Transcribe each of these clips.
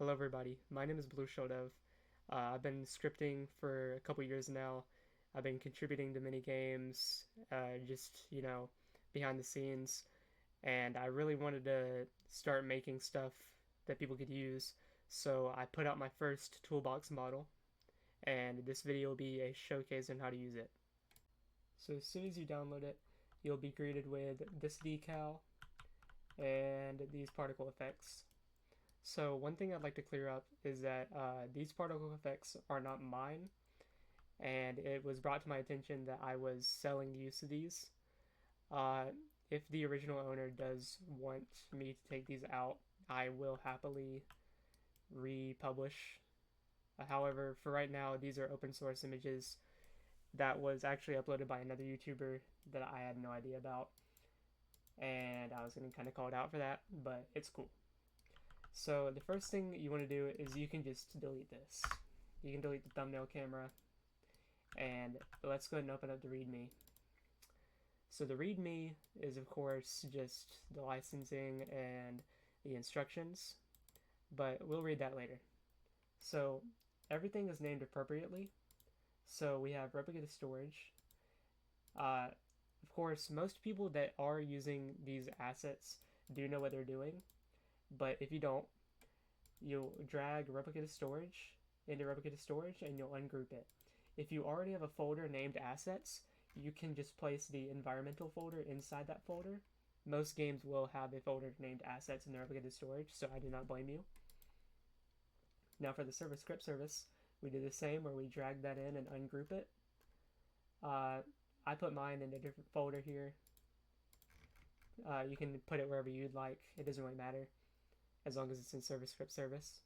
Hello everybody, my name is Blue Show Dev. I've been scripting for a couple years now. I've been contributing to many games, behind the scenes, and I really wanted to start making stuff that people could use. So I put out my first toolbox model, and this video will be a showcase on how to use it. So as soon as you download it, you'll be greeted with this decal and these particle effects. So one thing I'd like to clear up is that these particle effects are not mine, and it was brought to my attention that I was selling the use of these. Uh, if the original owner does want me to take these out, I will happily republish. However, for right now, these are open source images that was actually uploaded by another YouTuber that I had no idea about, and I was getting kind of called out for that, but it's cool. So the first thing that you want to do is you can just delete this. You can delete the thumbnail camera, and let's go ahead and open up the README. So the README is of course just the licensing and the instructions, but we'll read that later. So everything is named appropriately. So we have replicated storage. Of course, most people that are using these assets do know what they're doing. But if you don't, you'll drag replicated storage into replicated storage and you'll ungroup it. If you already have a folder named assets, you can just place the environmental folder inside that folder. Most games will have a folder named assets in the replicated storage, so I do not blame you. Now for the server script service, we do the same where we drag that in and ungroup it. I put mine in a different folder here. You can put it wherever you'd like, it doesn't really matter, as long as it's in server script service.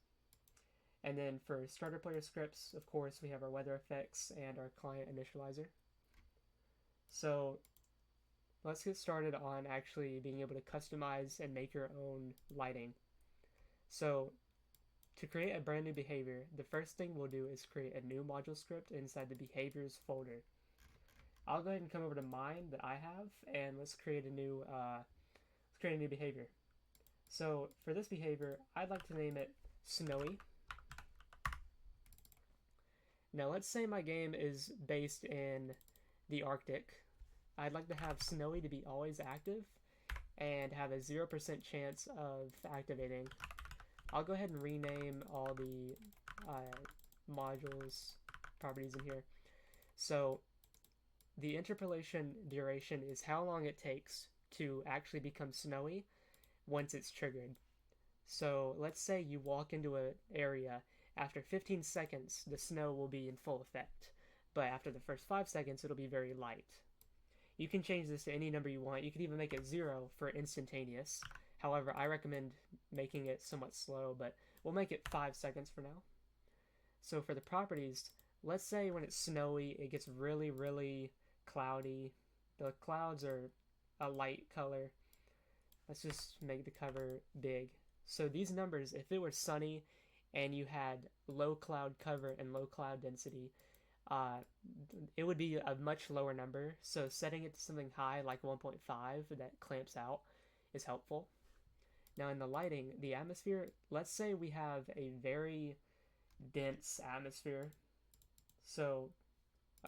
And then for starter player scripts, of course, we have our weather effects and our client initializer. So let's get started on actually being able to customize and make your own lighting. So to create a brand new behavior, the first thing we'll do is create a new module script inside the behaviors folder. I'll go ahead and come over to mine that I have, and let's create a new behavior. So for this behavior, I'd like to name it Snowy. Now let's say my game is based in the Arctic. I'd like to have Snowy to be always active and have a 0% chance of activating. I'll go ahead and rename all the modules properties in here. So the interpolation duration is how long it takes to actually become snowy once it's triggered. So let's say you walk into an area, after 15 seconds the snow will be in full effect, but after the first 5 seconds it'll be very light. You can change this to any number you want. You can even make it 0 for instantaneous. However, I recommend making it somewhat slow, but we'll make it 5 seconds for now. So for the properties, let's say when it's snowy it gets really, really cloudy. The clouds are a light color. Let's just make the cover big. So these numbers, if it were sunny and you had low cloud cover and low cloud density, it would be a much lower number. So setting it to something high like 1.5 that clamps out is helpful. Now in the lighting, the atmosphere, let's say we have a very dense atmosphere. So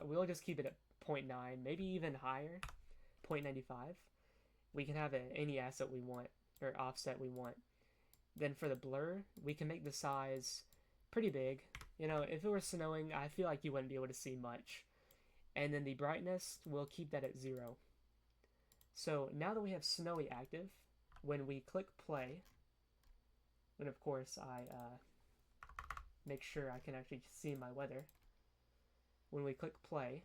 we'll just keep it at 0.9, maybe even higher, 0.95. We can have any asset we want, or offset we want. Then for the blur, we can make the size pretty big. You know, if it were snowing, I feel like you wouldn't be able to see much. And then the brightness, we'll keep that at 0. So now that we have snowy active, when we click play, and of course I make sure I can actually see my weather. When we click play,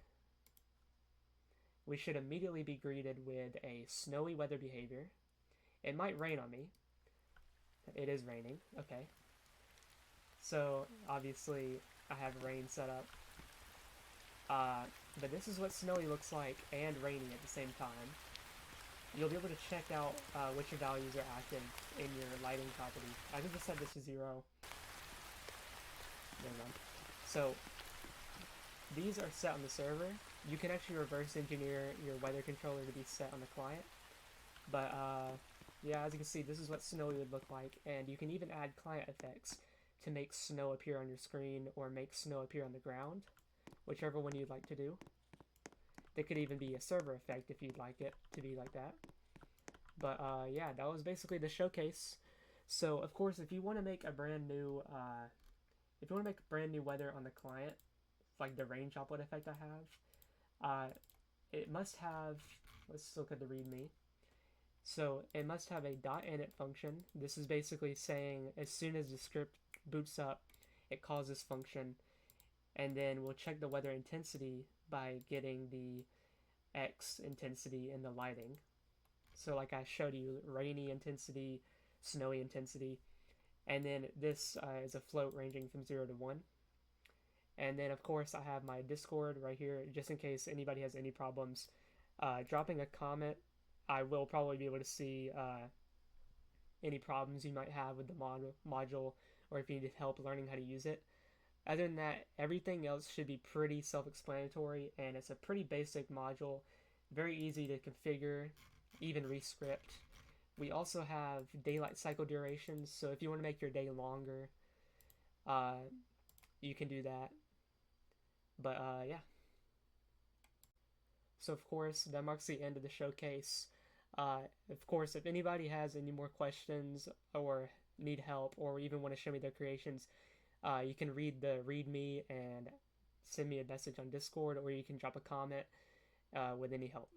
we should immediately be greeted with a snowy weather behavior. It might rain on me. It is raining. Okay. So obviously I have rain set up. But this is what snowy looks like and rainy at the same time. You'll be able to check out which values are active in your lighting property. I can just set this to 0. Never mind. So these are set on the server. You can actually reverse engineer your weather controller to be set on the client. But yeah, as you can see, this is what snowy would look like, and you can even add client effects to make snow appear on your screen or make snow appear on the ground, whichever one you'd like to do. There could even be a server effect if you'd like it to be like that. But yeah, that was basically the showcase. So of course, if you want to make a brand new, if you want to make brand new weather on the client, like the rain droplet effect I have, it must have. Let's look at the README. So it must have a .init function. This is basically saying as soon as the script boots up, it calls this function, and then we'll check the weather intensity by getting the X intensity in the lighting. So like I showed you, rainy intensity, snowy intensity, and then this is a float ranging from 0 to 1. And then of course I have my Discord right here just in case anybody has any problems. Dropping a comment, I will probably be able to see any problems you might have with the module or if you need help learning how to use it. Other than that, everything else should be pretty self-explanatory, and it's a pretty basic module, very easy to configure, even rescript. We also have daylight cycle durations, so if you want to make your day longer, uh, you can do that. But yeah, so of course that marks the end of the showcase. Of course, if anybody has any more questions or need help or even want to show me their creations, you can read the README and send me a message on Discord, or you can drop a comment with any help.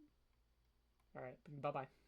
All right, bye bye.